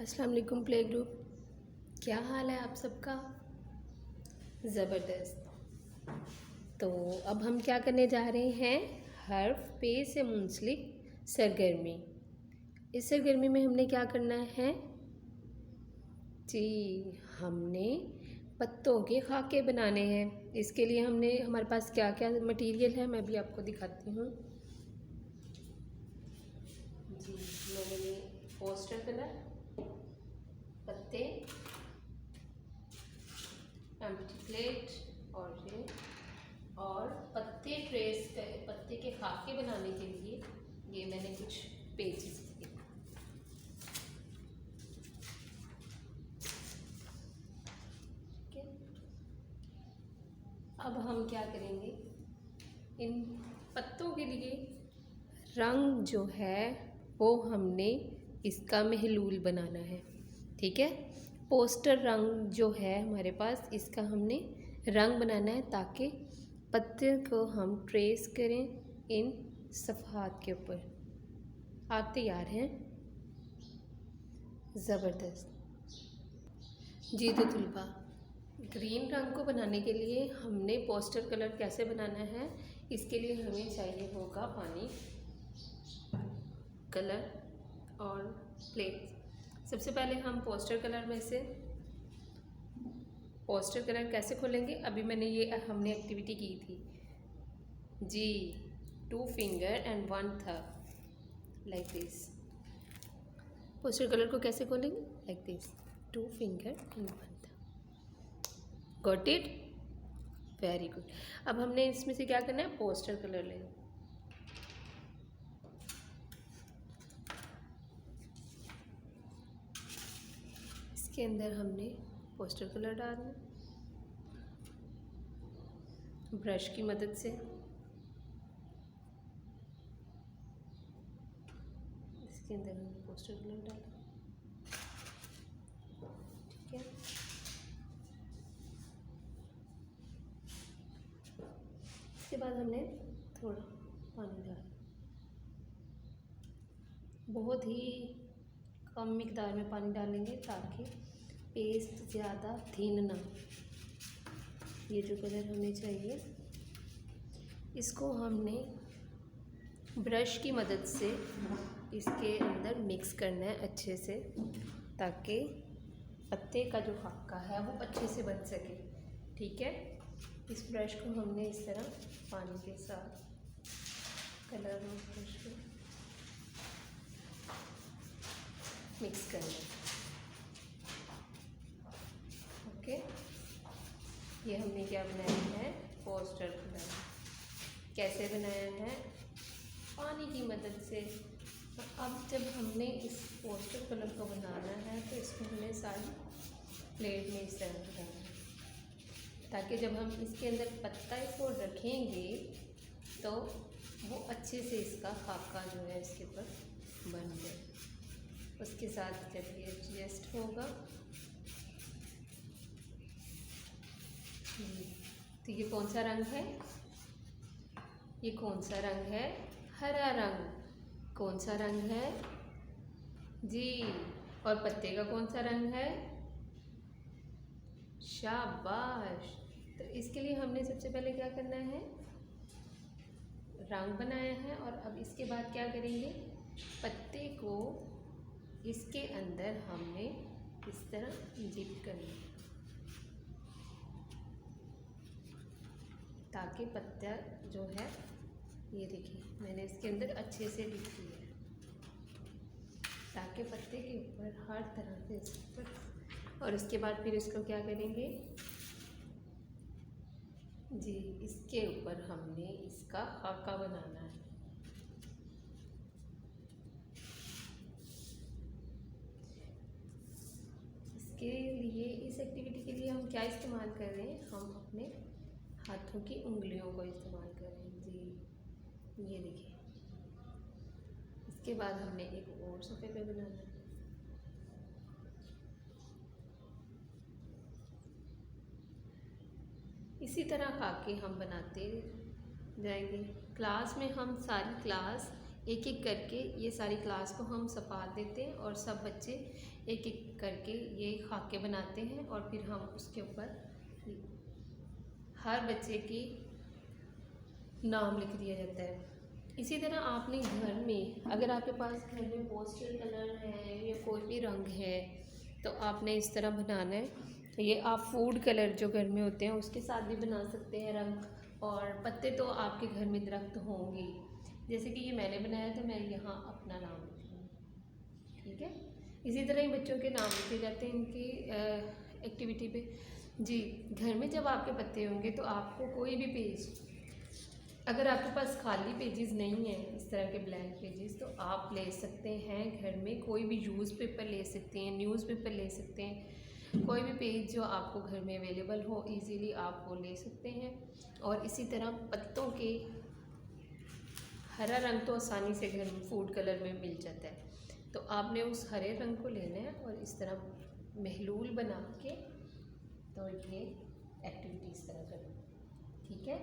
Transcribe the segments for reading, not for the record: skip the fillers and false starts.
अस्सलाम वालेकुम play group. क्या हाल है आप सबका? ज़बरदस्त। तो अब हम क्या करने जा रहे हैं? हर्फ पे से मुंसलिक सरगर्मी। इस सरगर्मी में हमने क्या करना है जी? हमने पत्तों के खाके बनाने हैं। इसके लिए हमारे पास क्या क्या मटेरियल है मैं भी आपको दिखाती हूँ जी। मैंने ये पोस्टर कलर, पत्ते, एम्प्टी प्लेट और पत्ते के खाके बनाने के लिए ये मैंने कुछ पेजेस लिए। ठीक है, अब हम क्या करेंगे, इन पत्तों के लिए रंग जो है वो हमने इसका महलूल बनाना है। ठीक है, पोस्टर रंग जो है हमारे पास, इसका हमने रंग बनाना है ताकि पत्ते को हम ट्रेस करें इन सफ़हात के ऊपर। आप तैयार हैं? ज़बरदस्त जी। तो तुलबा, ग्रीन रंग को बनाने के लिए हमने पोस्टर कलर कैसे बनाना है, इसके लिए हमें चाहिए होगा पानी, कलर और प्लेट। सबसे पहले हम पोस्टर कलर कैसे खोलेंगे? अभी हमने एक्टिविटी की थी जी। 2 finger and 1 thumb like this. Poster colour को कैसे खोलेंगे? Like this, 2 finger and 1 thumb. Got it? Very good. अब हमने इसमें से क्या करना है? पोस्टर कलर लेना। इसके अंदर हमने पोस्टर कलर डालना, ब्रश की मदद से। इसके अंदर हमने पोस्टर कलर डाला। ठीक है, इसके बाद हमने थोड़ा पानी डाला, बहुत ही कम मिकदार में पानी डालेंगे ताकि पेस्ट ज़्यादा थिन ना हो। ये जो कलर हमें चाहिए, इसको हमने ब्रश की मदद से इसके अंदर मिक्स करना है अच्छे से, ताकि पत्ते का जो खाका है वो अच्छे से बन सके। ठीक है, इस ब्रश को हमने इस तरह पानी के साथ कलर और ब्रश को मिक्स करना है। ओके, ये हमने क्या बनाया है? Poster colour. कैसे बनाया है? पानी की मदद से। अब जब हमने इस पोस्टर कलर को बनाना है तो इसको हमें सारी प्लेट में इस तरह बनाना है, ताकि जब हम इसके अंदर पत्ता इसको रखेंगे तो वो अच्छे से इसका खाका जो है इसके ऊपर बन जाए। उसके साथ जब ये एडजस्ट होगा तो ये कौन सा रंग है? ये कौन सा रंग है? हरा रंग। कौन सा रंग है जी? और पत्ते का कौन सा रंग है? शाबाश। तो इसके लिए हमने सबसे पहले क्या करना है? रंग बनाया है, और अब इसके बाद क्या करेंगे? पत्ते को इसके अंदर हमने इस तरह डिप करना है ताकि पत्ता जो है, ये देखिए मैंने इसके अंदर अच्छे से डिप किया है ताकि पत्ते के ऊपर हर तरह से इस पर। और इसके बाद फिर इसको क्या करेंगे जी? इसके ऊपर हमने इसका खाका बनाना है। इसके लिए, इस एक्टिविटी के लिए हम क्या इस्तेमाल कर रहे हैं? हम अपने हाथों की उंगलियों को इस्तेमाल कर रहे हैं जी। ये देखिए, इसके बाद हमने एक और सफ़े पे बनाना है। इसी तरह खाके हम बनाते जाएंगे। क्लास में हम सारी क्लास एक एक करके ये सारी क्लास को हम सपा देते हैं और सब बच्चे एक एक करके ये खाके बनाते हैं और फिर हम उसके ऊपर हर बच्चे की नाम लिख दिया जाता है। इसी तरह आपने घर में, अगर आपके पास घर में पोस्टर कलर है या कोई भी रंग है तो आपने इस तरह बनाना है। ये आप फूड कलर जो घर में होते हैं उसके साथ भी बना सकते हैं रंग, और पत्ते तो आपके घर में दरख्त होंगे। जैसे कि ये मैंने बनाया तो मैं यहाँ अपना नाम लिख लूँगी, ठीक है। इसी तरह ही बच्चों के नाम लिखे जाते हैं इनकी एक्टिविटी पे। जी, घर में जब आपके पत्ते होंगे तो आपको कोई भी पेज, अगर आपके पास खाली पेजेस नहीं है इस तरह के ब्लैंक पेजेस, तो आप ले सकते हैं घर में कोई भी न्यूज़पेपर ले सकते हैं, न्यूज़पेपर ले सकते हैं, कोई भी पेज जो आपको घर में अवेलेबल हो इजीली आप वो ले सकते हैं। और इसी तरह पत्तों के हरा रंग तो आसानी से घर में फूड कलर में मिल जाता है, तो आपने उस हरे रंग को लेना है और इस तरह महलूल बना के तो ये एक्टिविटी इस तरह करना, ठीक है।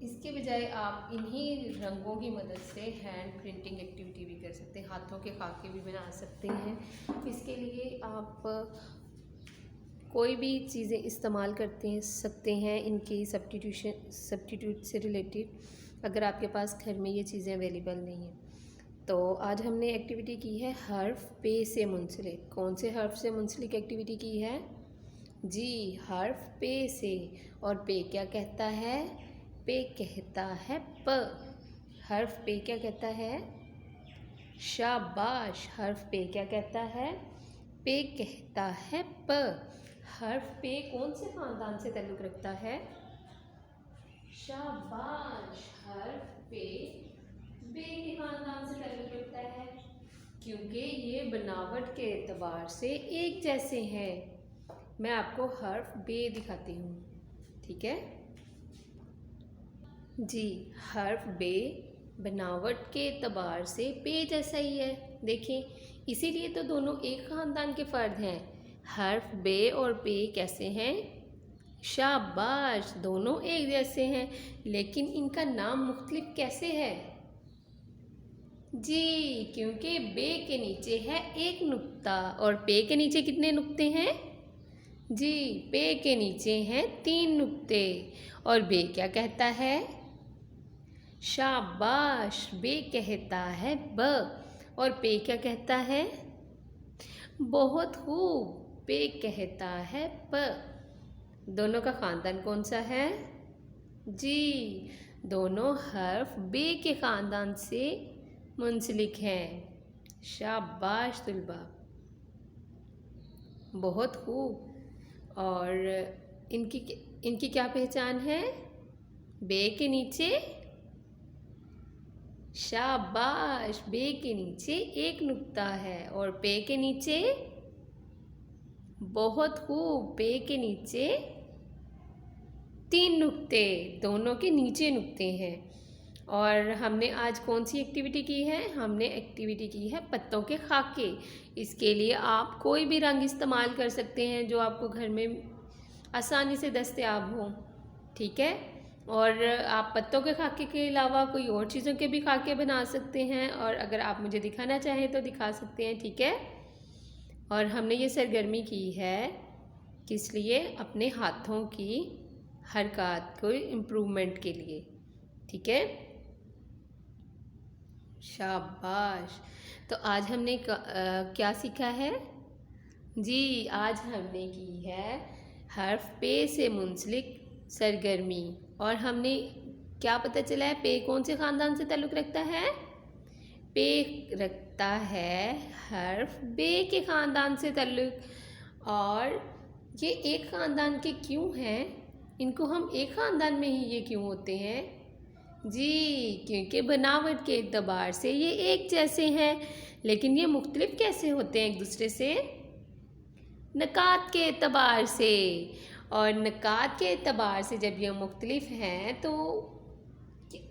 इसके बजाय आप इन्हीं रंगों की मदद से हैंड प्रिंटिंग एक्टिविटी भी कर सकते हैं, हाथों के खाके भी बना सकते हैं। इसके लिए आप कोई भी चीज़ें इस्तेमाल सकते हैं इनकी सब्स्टिट्यूट से रिलेटेड, अगर आपके पास घर में ये चीज़ें अवेलेबल नहीं हैं। तो आज हमने एक्टिविटी की है हर्फ पे से मुंसलिक। कौन से हर्फ से मुंसलिक एक्टिविटी की है? जी, हर्फ पे से। और पे क्या कहता है? पे कहता है प। हर्फ पे क्या कहता है? शाबाश। हर्फ पे क्या कहता है? पे कहता है प। हर्फ पे कौन से खानदान से ताल्लुक़ रखता है? शाबाश। हर्फ पे बे के खानदान से ताल्लुक़ रखता है, क्योंकि ये बनावट के एतबार से एक जैसे हैं। मैं आपको हर्फ बे दिखाती हूँ, ठीक है जी। हर्फ बे बनावट के एतबार से पे जैसा ही है, देखें, इसीलिए तो दोनों एक ख़ानदान के फ़र्द हैं। हर्फ बे और पे कैसे हैं? शाबाश, दोनों एक जैसे हैं, लेकिन इनका नाम मुख्तलिफ कैसे है? जी, क्योंकि बे के नीचे है एक नुक्ता और पे के नीचे कितने नुक्ते हैं? जी, पे के नीचे हैं 3 नुक्ते। और बे क्या कहता है? शाबाश, बे कहता है ब। और पे क्या कहता है? बहुत खूब, पे कहता है प। दोनों का ख़ानदान कौन सा है? जी, दोनों हर्फ बे के ख़ानदान से मुंसलिक हैं। शाबाश तुलबा, बहुत खूब। और इनकी क्या पहचान है? बे के नीचे, शाबाश, बे के नीचे एक नुक्ता है और पे के नीचे, बहुत खूब, पे के नीचे 3 नुक्ते, दोनों के नीचे नुक्ते हैं। और हमने आज कौन सी एक्टिविटी की है? हमने एक्टिविटी की है पत्तों के खाके। इसके लिए आप कोई भी रंग इस्तेमाल कर सकते हैं जो आपको घर में आसानी से दस्तयाब हो, ठीक है। और आप पत्तों के खाके के अलावा कोई और चीज़ों के भी खाके बना सकते हैं, और अगर आप मुझे दिखाना चाहें तो दिखा सकते हैं, ठीक है। और हमने ये सरगर्मी की है किस लिए? अपने हाथों की हरकत को इम्प्रूवमेंट के लिए, ठीक है। शाबाश। तो आज हमने क्या सीखा है? जी, आज हमने की है हर्फ पे से मुंसलिक सरगर्मी। और हमने क्या पता चला है? पे कौन से ख़ानदान से ताल्लुक़ रखता है? पे रखता है हर्फ बे के ख़ानदान से ताल्लुक़। और ये एक ख़ानदान के क्यों हैं? इनको हम एक ख़ानदान में ही ये क्यों होते हैं? जी, क्योंकि बनावट के एतबार से ये एक जैसे हैं, लेकिन ये मुख्तलिफ कैसे होते हैं एक दूसरे से? नकात के एतबार से। और नकात के एतबार से जब ये मुख्तलिफ हैं तो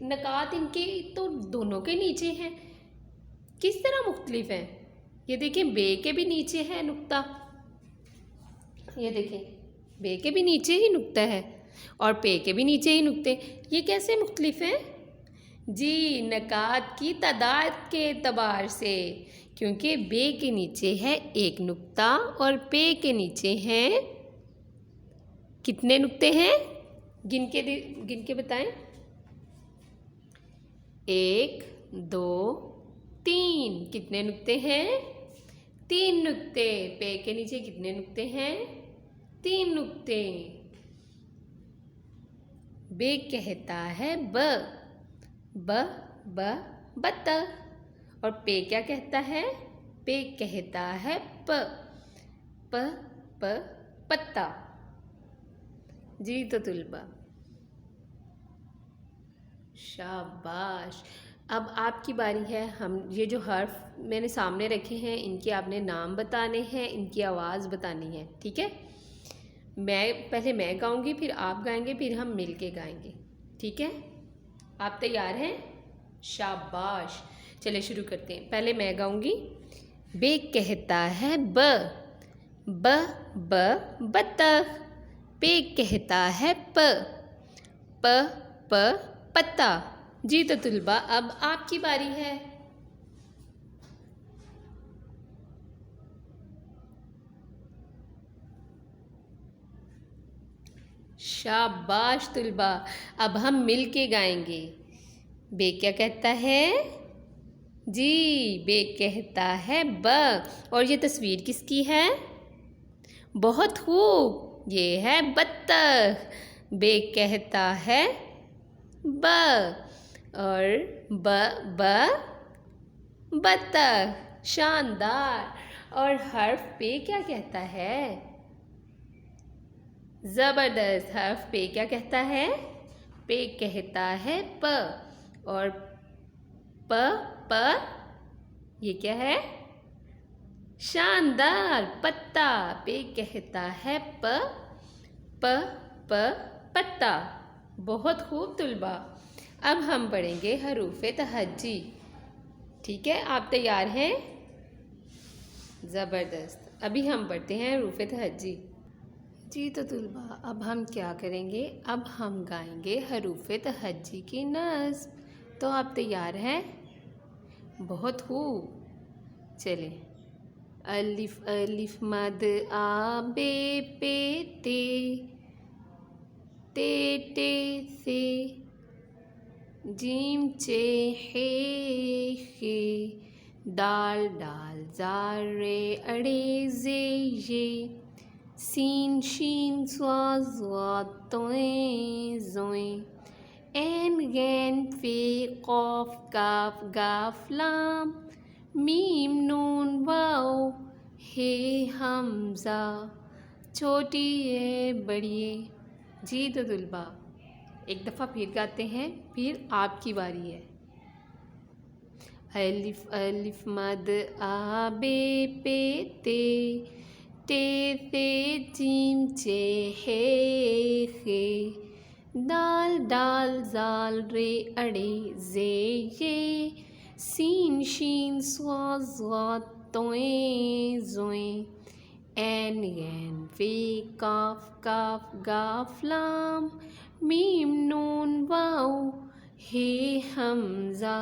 नकात इनके तो दोनों के नीचे हैं। किस तरह मुख्तलिफ हैं? ये देखें, बे के भी नीचे है नुक्ता, ये देखें, बे के भी नीचे ही नुक्ता है और पे के भी नीचे ही नुक्ते। ये कैसे मुख्तलिफ हैं? जी, नकात की तादाद के एतबार से, क्योंकि बे के नीचे है एक नुक्ता और पे के नीचे हैं कितने नुक्ते हैं? गिन के बताएं। 1 2 3। कितने नुक्ते हैं? 3 नुक्ते। पे के नीचे कितने नुक्ते हैं? 3 नुक्ते। बे कहता है ब ब बत्तख। और पे क्या कहता है? पे कहता है प प पत्ता। जी तो तुलबा, शाबाश। अब आपकी बारी है। हम ये जो हर्फ मैंने सामने रखे हैं इनके आपने नाम बताने हैं, इनकी आवाज़ बतानी है, ठीक है? पहले मैं गाऊंगी, फिर आप गाएंगे, फिर हम मिल के गाएंगे, ठीक है? आप तैयार हैं? शाबाश। चलिए शुरू करते हैं। पहले मैं गाऊंगी। बे कहता है ब बत्तख। पे कहता है प पत्ता। जी तो तुलबा, अब आपकी बारी है। शाबाश तुलबा। अब हम मिल के गाएंगे। बे क्या कहता है? जी, बे कहता है ब। और ये तस्वीर किसकी है? बहुत खूब, ये है बत्तख। बे कहता है ब और बत्तख। शानदार। और हर्फ पे क्या कहता है? जबरदस्त। हर्फ पे क्या कहता है? पे कहता है प। और प ये क्या है? शानदार, पत्ता। पे कहता है प पत्ता। बहुत खूब तुलबा। अब हम पढ़ेंगे हरूफे तहज्जी, ठीक है? आप तैयार हैं? ज़बरदस्त। अभी हम पढ़ते हैं हरूफे तहज्जी। जी तो तुलबा, अब हम क्या करेंगे? अब हम गाएंगे हरूफे तहज्जी की नज़्म। तो आप तैयार हैं? बहुत खूब। चलें। अलिफ अलिफ मद आ बे पे ते से। जीम चे हे दाल डाल ज़ार रे अड़े जे ये। सीन शीन स्वा ज़्वा तोए ज़ोए। ऐन गैन फे क़ाफ काफ गाफ लाम। मीम नून वाओ हे हमज़ा। छोटी ये बड़ी। जी तो तुलबा, एक दफ़ा फिर गाते हैं, फिर आपकी बारी है। अलिफ अलिफ मद आ बे पे ते से। जीम चे हे दाल डाल ज़ाल रे अड़े जे ये। सीन शीन स्वा ज़्वा तोए ज़ोए। ऐन गैन फे काफ काफ गाफ लाम। मीम नून वाओ हे हमज़ा।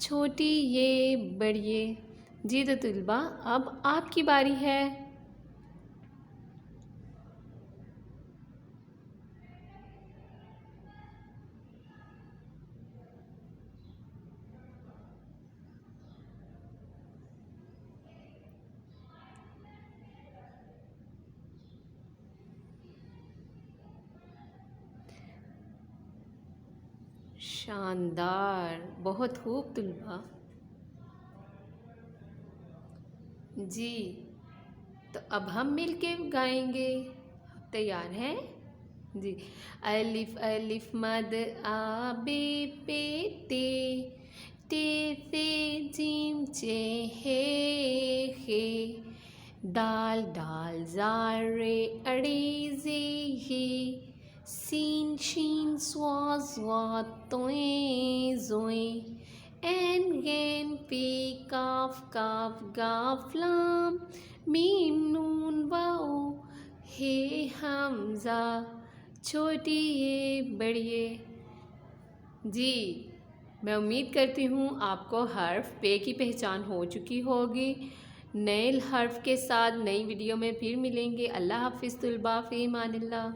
छोटी ये बड़ी। जी तो तुलबा, अब आपकी बारी है। शानदार, बहुत खूब तुलबा। जी तो अब हम मिल के गाएंगे। तैयार हैं? जी। अलिफ अलिफ मद आ बे पे ते से। जीम चे हे दाल डाल ज़ार रे अड़े जे ये। सीन शीन स्वा ज़्वा तोए ज़ोए। ऐन गैन पे काफ काफ गाफ लाम। मीम नून वाओ हे हमज़ा। छोटी ये बड़ी। जी मैं उम्मीद करती हूँ आपको हर्फ पे की पहचान हो चुकी होगी। नए हर्फ के साथ नई वीडियो में फिर मिलेंगे। अल्लाह हाफिज़ तुलबा, फ़ी अमानिल्लाह।